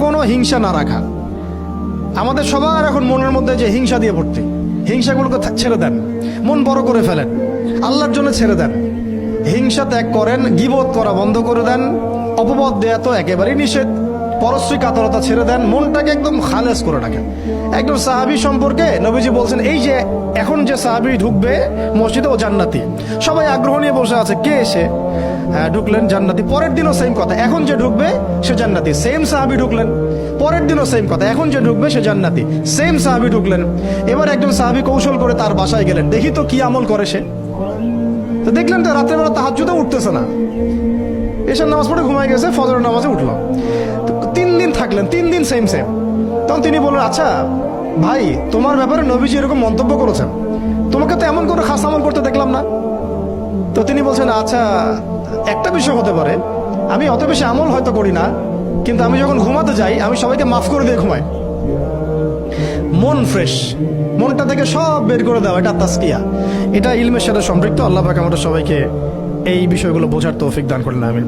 কোনো হিংসা না রাখা। আমাদের সবার এখন মনের মধ্যে যে হিংসা দিয়ে ভর্তি, হিংসাগুলোকে ছেড়ে দেন, মন বড় করে ফেলেন, আল্লাহর জন্য ছেড়ে দেন, হিংসা ত্যাগ করেন, গীবত করা বন্ধ করে দেন, অপবাদ দেয়া তো একেবারেই নিষেধ, পরশ্রী কাতরতা ছেড়ে দেন, মনটাকে একদম খালেস করে রাখেন। একদম সাহাবী সম্পর্কে নবীজি বলছেন, এই যে এখন যে সাহাবী ঢুকবে মসজিদে ও জান্নাতি, সবাই আগ্রহ নিয়ে বসে আছে, কে এসে ঢুকলেন জান্নাতি, পরের দিনও সেম কথা, এখন যে ঢুকবে সে জান্নাতি। সেম সাহাবী ঢুকলেন, পরের দিনও সেম কথা, এখন যে ঢুকবে সে জান্নাতি। সেম সাহাবী ঢুকলেন, এবার একজন সাহাবী কৌশল করে তার বাসায় গেলেন, দেখি তো কি আমল করে সে। তো দেখলেন তো রাত্রেবেলা তাহাজ্জুদে উঠতেছে না, এশার নামাজ পড়ে ঘুমায় গেছে, ফজরের নামাজে উঠলো। 3 দিন থাকলেন, 3 দিন সেম সেম। তখন তিনি বললেন, আচ্ছা ভাই, তোমার ব্যাপারে নবীজি এরকম মন্তব্য করেছেন, তোমাকে তো এমন করে খাস আমল করতে দেখলাম না। তো তিনি বলছেন, আচ্ছা একটা বিষয় হতে পারে, আমি অত বেশি আমল হয়তো করি না, কিন্তু আমি যখন ঘুমাতে যাই আমি সবাইকে মাফ করে দিয়ে ঘুমাই। মন ফ্রেশ, মনটা থেকে সব বের করে দেওয়া, এটা তাসকিয়া, এটা ইলমের সাথে সম্পৃক্ত। আল্লাহ পাক আমাদের সবাইকে এই বিষয়গুলো বোঝার তৌফিক দান করেন, আমিন।